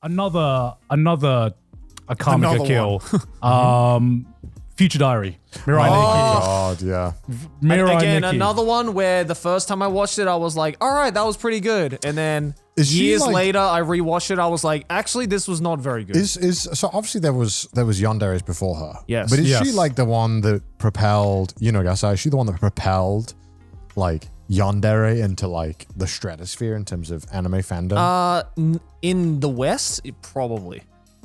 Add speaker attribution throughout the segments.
Speaker 1: another Akamiga kill. Future Diary. Mirai Nikki.
Speaker 2: God, yeah.
Speaker 1: Mirai
Speaker 3: Again,
Speaker 1: Nikki.
Speaker 3: another one where the first time I watched it, I was like, all right, that was pretty good. And then
Speaker 2: Is she,
Speaker 3: years
Speaker 2: like-
Speaker 3: later, I rewatched it. I was like, actually, this was not very good.
Speaker 2: So obviously there was Yandere's before her.
Speaker 3: Yes.
Speaker 2: But is she
Speaker 1: Yes.
Speaker 2: like the one that propelled, Gasai, is she the one that propelled like Yandere into like the stratosphere in terms of anime fandom?
Speaker 3: In the West, probably.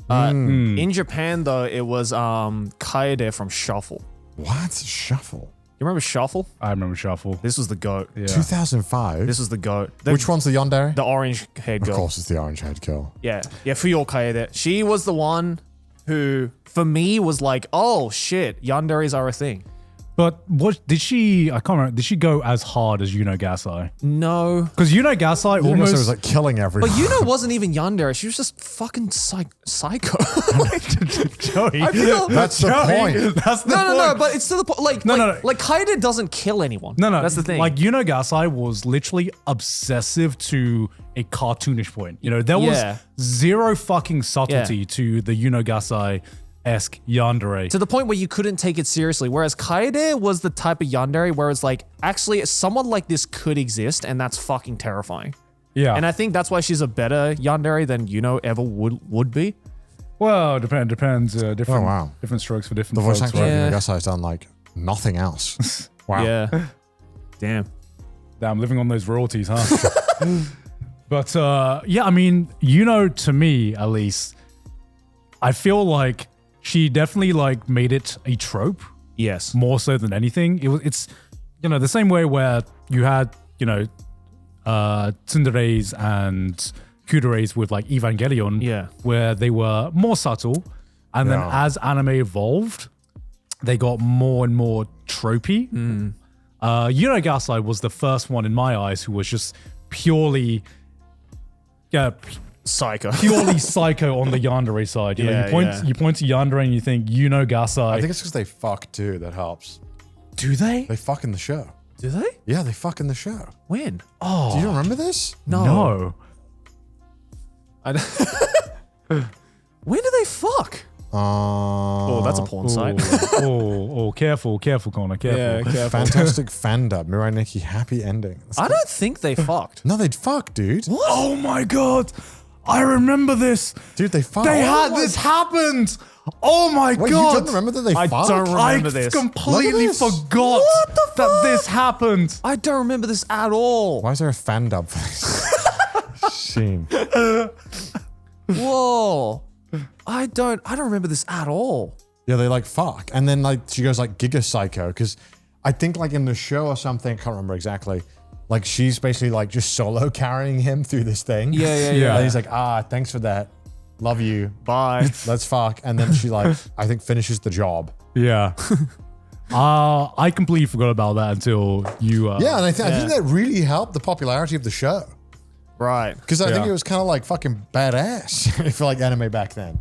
Speaker 3: In Japan, though, it was Kaede from Shuffle.
Speaker 2: What? Shuffle?
Speaker 3: You remember Shuffle?
Speaker 1: I remember Shuffle.
Speaker 3: This was the GOAT.
Speaker 1: Yeah.
Speaker 2: 2005?
Speaker 3: This was the GOAT.
Speaker 2: Which one's the Yandere?
Speaker 3: The orange-haired
Speaker 2: Of
Speaker 3: girl.
Speaker 2: course it's the orange-haired girl.
Speaker 3: Yeah, Fuyo Kaede. She was the one who, for me, was like, oh, shit, Yanderes are a thing.
Speaker 1: But what did she? I can't remember. Did she go as hard as Gasai?
Speaker 3: No.
Speaker 1: Because Gasai
Speaker 2: Almost
Speaker 1: almost
Speaker 2: was like killing everyone.
Speaker 3: But wasn't even Yandere. She was just fucking psycho.
Speaker 1: Joey.
Speaker 3: I feel
Speaker 2: That's the point.
Speaker 1: That's the point.
Speaker 3: no, but it's to the point. Like,
Speaker 1: No.
Speaker 3: like Kaede doesn't kill anyone.
Speaker 1: No,
Speaker 3: That's the thing.
Speaker 1: Like Gasai was literally obsessive to a cartoonish point. There was
Speaker 3: Yeah.
Speaker 1: zero fucking subtlety to the Gasai-esque Yandere.
Speaker 3: to the point where you couldn't take it seriously. Whereas Kaede was the type of Yandere where it's like, actually, someone like this could exist, and that's fucking terrifying.
Speaker 1: Yeah.
Speaker 3: And I think that's why she's a better Yandere than ever would be.
Speaker 1: Well, depends. Different,
Speaker 2: Oh, wow.
Speaker 1: different strokes for different
Speaker 2: The voice
Speaker 1: folks,
Speaker 2: actor
Speaker 1: right?
Speaker 3: Yeah.
Speaker 2: of Gasai's done like nothing else. Wow.
Speaker 3: Yeah. Damn.
Speaker 1: Damn, living on those royalties, huh? But yeah, I mean, to me at least, I feel like she definitely like made it a trope
Speaker 3: Yes.
Speaker 1: more so than anything. It's the same way where you had tsunderes and kuderes with like Evangelion,
Speaker 3: Yeah.
Speaker 1: where they were more subtle, and then
Speaker 2: Yeah.
Speaker 1: as anime evolved, they got more and more tropey. Gasai was the first one in my eyes who was just purely
Speaker 3: Psycho.
Speaker 1: purely psycho on the Yandere side.
Speaker 3: Yeah,
Speaker 1: You point to Yandere and you think Gasai.
Speaker 2: I think it's because they fuck too that helps.
Speaker 1: Do they?
Speaker 2: They fuck in the show.
Speaker 3: Do they?
Speaker 2: Yeah, they fuck in the show.
Speaker 3: When?
Speaker 1: Oh
Speaker 2: Do you remember this?
Speaker 1: no.
Speaker 3: When do they fuck? Oh, that's a porn site.
Speaker 1: Careful, Connor, careful.
Speaker 3: careful.
Speaker 2: Fantastic fandom. Mirai Nikki, happy ending.
Speaker 3: I don't think they fucked.
Speaker 2: No, they'd fuck, dude.
Speaker 1: Oh my god, I remember this.
Speaker 2: Dude, they fuck.
Speaker 1: This happened. Oh my
Speaker 2: Wait,
Speaker 1: god.
Speaker 2: you don't remember that they
Speaker 3: I
Speaker 2: fuck?
Speaker 3: don't remember this.
Speaker 1: completely
Speaker 2: Look at this.
Speaker 1: forgot that this happened.
Speaker 3: I don't remember this at all.
Speaker 2: Why is there a fandom for this scene?
Speaker 3: Whoa. I don't remember this at all.
Speaker 2: Yeah, they like fuck. And then like she goes like Giga Psycho because I think like in the show or something, I can't remember exactly. Like she's basically like just solo carrying him through this thing.
Speaker 3: Yeah.
Speaker 2: And he's like, thanks for that. Love you.
Speaker 3: Bye.
Speaker 2: Let's fuck. And then she like, I think finishes the job.
Speaker 1: Yeah. I completely forgot about that until you.
Speaker 2: Yeah, and I think that really helped the popularity of the show.
Speaker 3: Right.
Speaker 2: Because I think
Speaker 1: Yeah.
Speaker 2: it was kind of like fucking badass for like anime back then.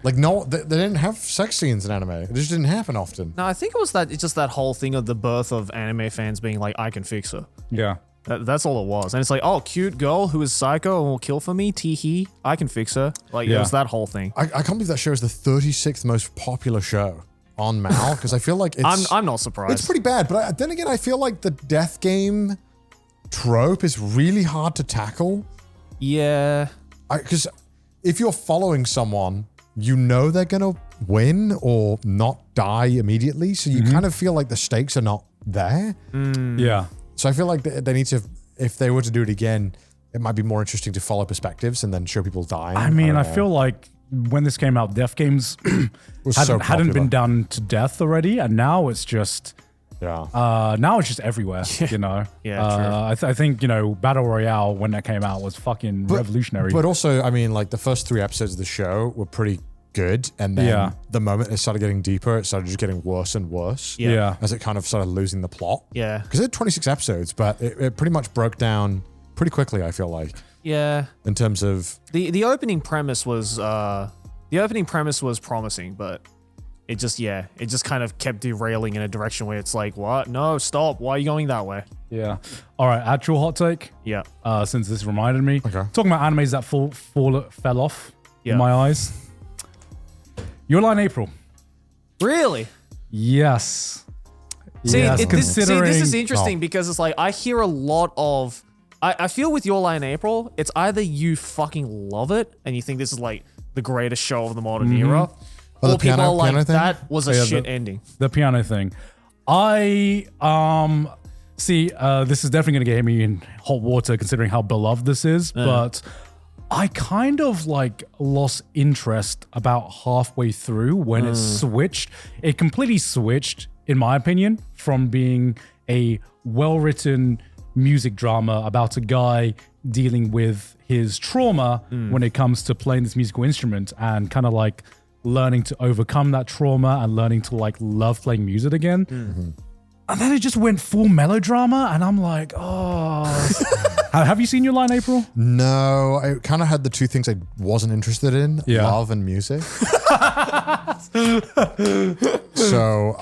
Speaker 2: Like no, they didn't have sex scenes in anime. It just didn't happen often.
Speaker 3: No, I think it was it's just that whole thing of the birth of anime fans being like, I can fix her.
Speaker 1: Yeah.
Speaker 3: That's all it was. And it's like, oh, cute girl who is psycho and will kill for me, tee-hee, I can fix her. Like, it was that whole thing.
Speaker 2: I can't believe that show is the 36th most popular show on Mal because I feel like it's
Speaker 3: I'm not surprised.
Speaker 2: it's pretty bad. But then again, I feel like the death game trope is really hard to tackle.
Speaker 3: Yeah.
Speaker 2: Because if you're following someone, they're gonna win or not die immediately, so you kind of feel like the stakes are not there.
Speaker 1: Yeah.
Speaker 2: So I feel like they need to, if they were to do it again, it might be more interesting to follow perspectives and then show people dying.
Speaker 1: I mean,
Speaker 2: don't
Speaker 1: I
Speaker 2: know.
Speaker 1: feel like when this came out, death games hadn't
Speaker 2: popular.
Speaker 1: been done to death already, and now it's just now it's just everywhere.
Speaker 3: Yeah,
Speaker 1: I think Battle Royale when that came out was fucking revolutionary.
Speaker 2: But also, I mean, like the first 3 episodes of the show were pretty good, and then the moment it started getting deeper, it started just getting worse and worse.
Speaker 1: Yeah.
Speaker 2: As it kind of started losing the plot.
Speaker 3: Yeah.
Speaker 2: Because it had 26 episodes, but it pretty much broke down pretty quickly, I feel like.
Speaker 3: Yeah.
Speaker 2: In terms of
Speaker 3: The opening premise was promising, but it just kind of kept derailing in a direction where it's like, what? No, stop. Why are you going that way?
Speaker 1: Yeah. All right. Actual hot take.
Speaker 3: Yeah.
Speaker 1: Since this reminded me.
Speaker 2: Okay.
Speaker 1: Talking about animes that fell off. in my eyes. Your Line April.
Speaker 3: Really?
Speaker 1: Yes.
Speaker 3: See,
Speaker 1: yes,
Speaker 3: this is interesting because it's like I hear a lot of. I feel with Your Lie in April, it's either you fucking love it and you think this is like the greatest show of the modern era,
Speaker 2: Oh,
Speaker 3: or
Speaker 2: the
Speaker 3: people
Speaker 2: piano-
Speaker 3: are like,
Speaker 2: piano thing?
Speaker 3: that was a shit ending.
Speaker 1: The piano thing. I see. This is definitely going to get me in hot water considering how beloved this is, but I kind of like lost interest about halfway through when it switched. It completely switched, in my opinion, from being a well-written music drama about a guy dealing with his trauma when it comes to playing this musical instrument and kind of like learning to overcome that trauma and learning to like love playing music again. And then it just went full melodrama and I'm like, oh. Have you seen Your Line, April?
Speaker 2: No, I kind of had the two things I wasn't interested in, love and music. So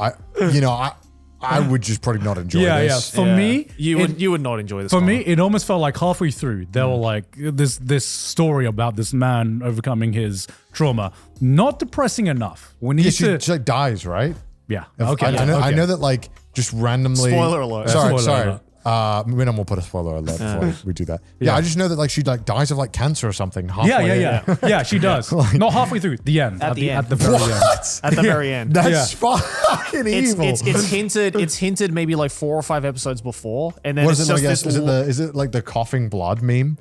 Speaker 2: I would just probably not enjoy this.
Speaker 1: For me,
Speaker 3: you would not enjoy this.
Speaker 1: For me, it almost felt like halfway through, they were like, this story about this man overcoming his trauma. Not depressing enough. We need
Speaker 2: She like dies, right?
Speaker 1: Yeah.
Speaker 2: I know that like just randomly.
Speaker 3: Spoiler alert.
Speaker 2: Sorry.
Speaker 1: Spoiler alert.
Speaker 2: We'll put a spoiler alert before we do that. Yeah, I just know that like she like dies of like cancer or something. Halfway.
Speaker 1: Yeah, she does. Not halfway through, the end.
Speaker 3: At the end.
Speaker 1: At the very end.
Speaker 3: At the very end.
Speaker 2: That's fucking evil.
Speaker 3: It's hinted maybe like 4 or 5 episodes before, and then
Speaker 2: What
Speaker 3: it's
Speaker 2: is it?
Speaker 3: just this.
Speaker 2: Is it like the coughing blood meme?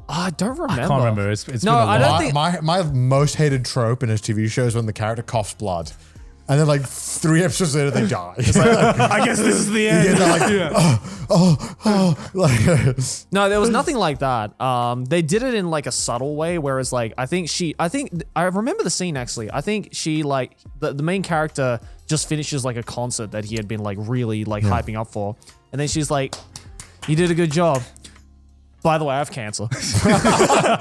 Speaker 3: I don't remember.
Speaker 1: I can't remember. It's
Speaker 3: No,
Speaker 1: been a
Speaker 3: I
Speaker 1: while.
Speaker 3: don't think-
Speaker 2: My most hated trope in his TV show is when the character coughs blood. And then like 3 episodes later they die.
Speaker 3: I guess this is the end.
Speaker 2: Yeah, they're like,
Speaker 3: No, there was nothing like that. They did it in like a subtle way, whereas like I remember the scene actually. I think she like the main character just finishes like a concert that he had been like really like hyping up for, and then she's like, "You did a good job. By the way, I have cancer."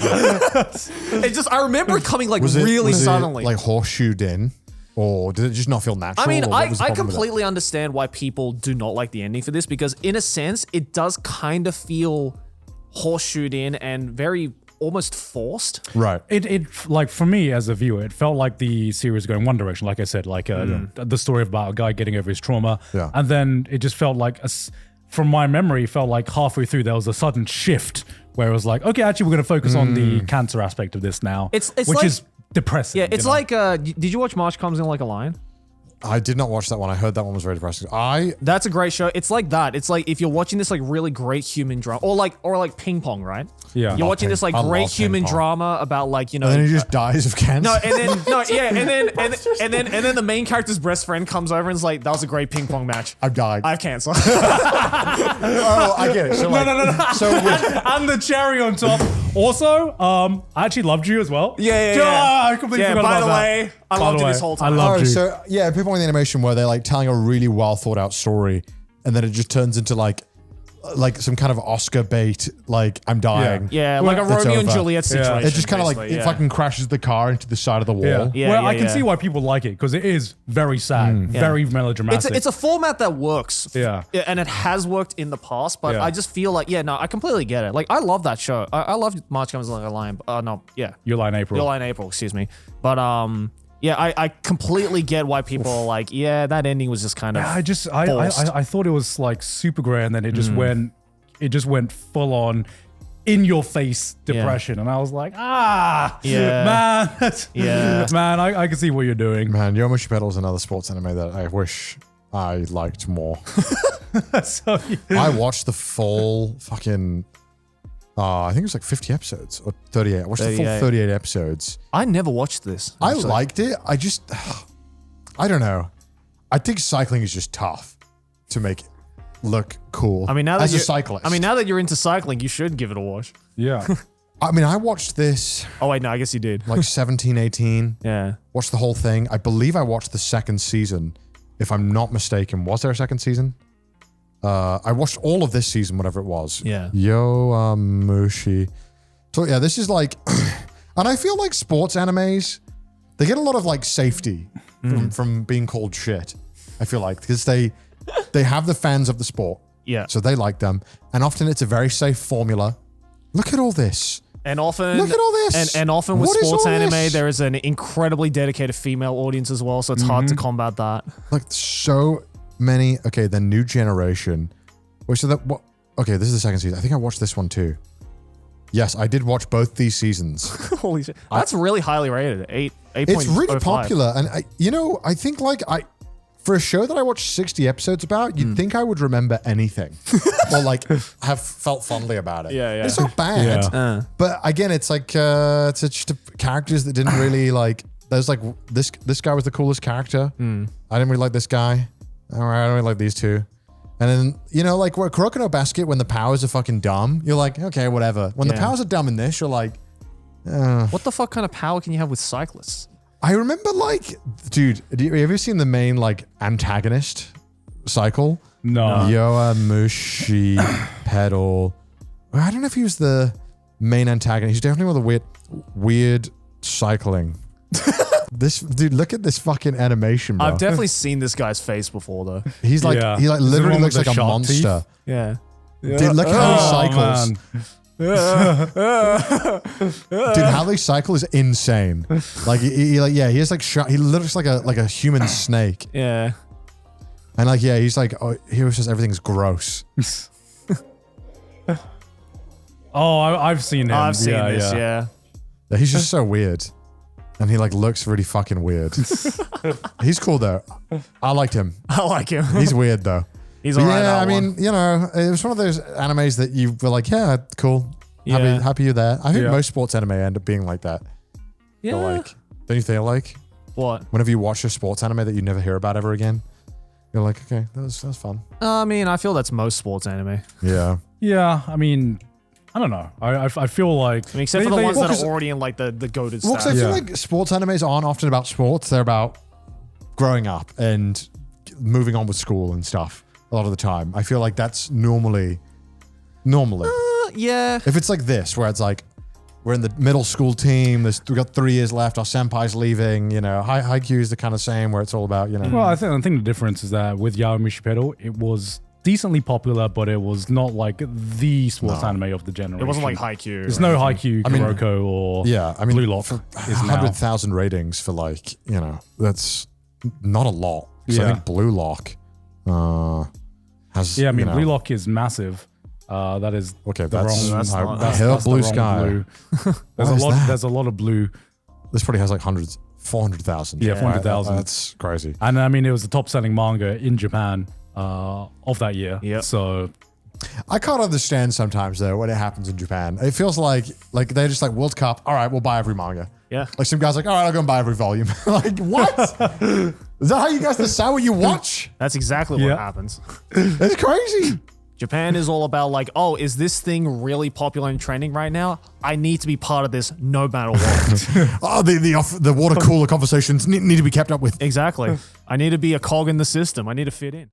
Speaker 3: It just I remember it coming like really suddenly.
Speaker 2: like horseshoed in? Or did it just not feel natural?
Speaker 3: I mean,
Speaker 2: or what was the
Speaker 3: I
Speaker 2: problem with it?
Speaker 3: completely understand why people do not like the ending for this because, in a sense, it does kind of feel horseshoed in and very almost forced.
Speaker 2: Right.
Speaker 1: It like for me as a viewer, it felt like the series going one direction. Like I said, like the story about a guy getting over his trauma,
Speaker 2: Yeah.
Speaker 1: and then it just felt like, from my memory, it felt like halfway through there was a sudden shift where it was like, okay, actually, we're going to focus on the cancer aspect of this now,
Speaker 3: It's
Speaker 1: which
Speaker 3: like-
Speaker 1: is depressing.
Speaker 3: Yeah, it's
Speaker 1: you know?
Speaker 3: like, did you watch March Comes In Like a Lion?
Speaker 2: I did not watch that one. I heard that one was very depressing.
Speaker 3: That's a great show. It's like that. It's like if you're watching this like really great human drama, or like Ping Pong, right?
Speaker 1: Yeah.
Speaker 3: You're watching this like
Speaker 2: I love
Speaker 3: great
Speaker 2: Ping
Speaker 3: human
Speaker 2: Pong.
Speaker 3: drama about like, you know.
Speaker 2: And then he just dies of cancer.
Speaker 3: No, and then the main character's best friend comes over and is like, "That was a great ping pong match.
Speaker 2: I've died.
Speaker 3: I have cancer."
Speaker 2: Oh, I get it. So like,
Speaker 1: no.
Speaker 2: So with,
Speaker 1: And the cherry on top. Also, I actually loved you as well.
Speaker 3: Yeah.
Speaker 1: I completely
Speaker 3: Yeah,
Speaker 1: forgot
Speaker 3: by
Speaker 1: about
Speaker 3: the
Speaker 1: that.
Speaker 3: way, I
Speaker 1: By
Speaker 3: loved
Speaker 1: the
Speaker 3: you
Speaker 1: way,
Speaker 3: this whole time.
Speaker 1: I loved you.
Speaker 2: so yeah, people in the animation where they're like telling a really well thought out story, and then it just turns into like some kind of Oscar bait. Like I'm dying.
Speaker 3: Yeah, like a
Speaker 2: It's
Speaker 3: Romeo and
Speaker 2: over.
Speaker 3: Juliet situation.
Speaker 2: It just kind of like
Speaker 3: basically,
Speaker 2: it fucking crashes the car into the side of the wall.
Speaker 1: Yeah.
Speaker 3: Yeah,
Speaker 1: Well,
Speaker 3: yeah,
Speaker 1: I can
Speaker 3: yeah.
Speaker 1: see why people like it because it is very sad, very melodramatic.
Speaker 3: It's a format that works.
Speaker 1: Yeah.
Speaker 3: And it has worked in the past, but
Speaker 1: Yeah.
Speaker 3: I just feel like, I completely get it. Like, I love that show. I love March Comes Like a Lion.
Speaker 1: Your Line, April.
Speaker 3: Your Line April, excuse me. But, I completely get why people are like, that ending was just kind of
Speaker 1: I thought it was like super great, and then it just went full on in your face depression, and I was like, man, man, I can see what you're doing.
Speaker 2: Man, Yomoshi Pedal is another sports anime that I wish I liked more.
Speaker 1: So,
Speaker 2: I watched the full fucking. I think it was like 50 episodes or 38. I watched the full 38 episodes.
Speaker 3: I never watched this.
Speaker 2: I
Speaker 3: actually.
Speaker 2: liked it. I don't know. I think cycling is just tough to make it look cool.
Speaker 3: I mean, now that
Speaker 2: as a
Speaker 3: you're-
Speaker 2: cyclist.
Speaker 3: I mean, now that you're into cycling, you should give it a watch.
Speaker 1: yeah.
Speaker 2: I watched this
Speaker 3: Oh, wait, no, I guess you did.
Speaker 2: like 17, 18.
Speaker 3: Yeah.
Speaker 2: Watched the whole thing. I believe I watched the second season, if I'm not mistaken. Was there a second season? I watched all of this season, whatever it was.
Speaker 3: Yeah.
Speaker 2: Mushi. So yeah, this is like, and I feel like sports animes, they get a lot of like safety from being called shit. I feel like because they have the fans of the sport,
Speaker 3: Yeah.
Speaker 2: so they like them, and often it's a very safe formula. Look at all this.
Speaker 3: And often,
Speaker 2: Look at all this.
Speaker 3: And often with
Speaker 2: What is
Speaker 3: sports
Speaker 2: all
Speaker 3: anime,
Speaker 2: this?
Speaker 3: there is an incredibly dedicated female audience as well, so it's hard to combat that.
Speaker 2: Like so many. Okay, the new generation. Wait, so that what? Okay, this is the second season. I think I watched this one too. Yes, I did watch both these seasons.
Speaker 3: Holy shit. That's really highly rated. 8.
Speaker 2: It's really
Speaker 3: 8.05.
Speaker 2: popular, and I think like for a show that I watched 60 episodes about, you'd think I would remember anything or like have felt fondly about it.
Speaker 3: Yeah.
Speaker 2: It's not bad,
Speaker 1: Yeah.
Speaker 2: but again, it's like it's just characters that didn't really like. There's like this guy was the coolest character. I didn't really like this guy. All right, I don't really like these two. And then, like where Kuroko no Basket, when the powers are fucking dumb, you're like, okay, whatever. When the powers are dumb in this, you're like,
Speaker 3: What the fuck kind of power can you have with cyclists?
Speaker 2: I remember like, dude, have you ever seen the main like antagonist cycle?
Speaker 1: No.
Speaker 2: Yoamushi Pedal. I don't know if he was the main antagonist. He's definitely one of the weird cycling. This dude, look at this fucking animation, bro.
Speaker 3: I've definitely seen this guy's face before, though.
Speaker 2: He's like,
Speaker 1: Yeah.
Speaker 2: he like
Speaker 1: Is it the
Speaker 2: literally
Speaker 1: one
Speaker 2: looks
Speaker 1: with
Speaker 2: like
Speaker 1: the
Speaker 2: a
Speaker 1: shark
Speaker 2: monster.
Speaker 3: Yeah.
Speaker 2: Dude, look how he cycles.
Speaker 1: Man.
Speaker 2: Dude, how they cycle is insane. Like he has like he looks like a human snake.
Speaker 3: Yeah.
Speaker 2: And like he's like he was just everything's gross.
Speaker 1: Oh, I've seen him.
Speaker 3: I've seen this, yeah.
Speaker 2: Yeah, he's just so weird. And he like looks really fucking weird. He's cool though. I liked him.
Speaker 3: I like him.
Speaker 2: He's weird though.
Speaker 3: He's
Speaker 2: But
Speaker 3: alright.
Speaker 2: yeah, I mean, it was one of those animes that you were like, yeah, cool.
Speaker 3: Yeah.
Speaker 2: Happy you're there. I think
Speaker 1: Yeah.
Speaker 2: most sports anime end up being like that.
Speaker 3: yeah.
Speaker 2: They're like, don't you feel like
Speaker 3: What?
Speaker 2: whenever you watch a sports anime that you never hear about ever again, you're like, okay, that was fun.
Speaker 3: I mean, I feel that's most sports anime.
Speaker 2: Yeah.
Speaker 1: Yeah, I mean, I don't know. I feel like
Speaker 3: I mean, except for the ones
Speaker 2: well,
Speaker 3: that
Speaker 2: 'cause-
Speaker 3: are already in like the goated
Speaker 2: Well, 'cause I
Speaker 3: stats.
Speaker 2: feel like sports animes aren't often about sports. They're about growing up and moving on with school and stuff a lot of the time. I feel like that's normally.
Speaker 3: Yeah.
Speaker 2: If it's like this, where it's like, we're in the middle school team, we've got 3 years left, our senpai's leaving, Haikyuu is the kind of same where it's all about,
Speaker 1: Well, I think the difference is that with Yaomishi Pedal, it was decently popular, but it was not like the sports anime of the generation.
Speaker 3: It wasn't like Haikyuu.
Speaker 1: There's no Haikyuu,
Speaker 2: I mean,
Speaker 1: Kuroko, or Blue Lock
Speaker 2: for
Speaker 1: is now.
Speaker 2: 100,000 ratings for like, that's not a lot. So I
Speaker 1: Yeah.
Speaker 2: think Blue Lock has,
Speaker 1: Yeah, I mean, Blue Lock is massive. That is
Speaker 2: okay,
Speaker 1: the
Speaker 2: that's,
Speaker 1: wrong.
Speaker 3: that's
Speaker 2: I-
Speaker 3: not-
Speaker 2: I held
Speaker 1: that's the
Speaker 2: Blue
Speaker 1: wrong
Speaker 2: Sky.
Speaker 1: blue. There's
Speaker 2: Why
Speaker 1: a
Speaker 2: is
Speaker 1: lot.
Speaker 2: that?
Speaker 1: There's a lot of blue.
Speaker 2: This probably has like 400,000.
Speaker 1: Yeah, 400,000.
Speaker 2: That's crazy.
Speaker 1: And I mean, it was the top-selling manga in Japan of that year.
Speaker 3: Yep.
Speaker 1: So
Speaker 2: I can't understand sometimes though when it happens in Japan. It feels like they're just like World Cup. All right, we'll buy every manga.
Speaker 3: Yeah.
Speaker 2: Like some guys like, all right, I'll go and buy every volume. Like what? Is that how you guys decide what you watch?
Speaker 3: That's exactly what
Speaker 1: Yeah.
Speaker 3: happens.
Speaker 2: It's crazy.
Speaker 3: Japan is all about like, oh, is this thing really popular and trending right now? I need to be part of this no matter what.
Speaker 2: Oh, the water cooler conversations need to be kept up with.
Speaker 3: Exactly. I need to be a cog in the system. I need to fit in.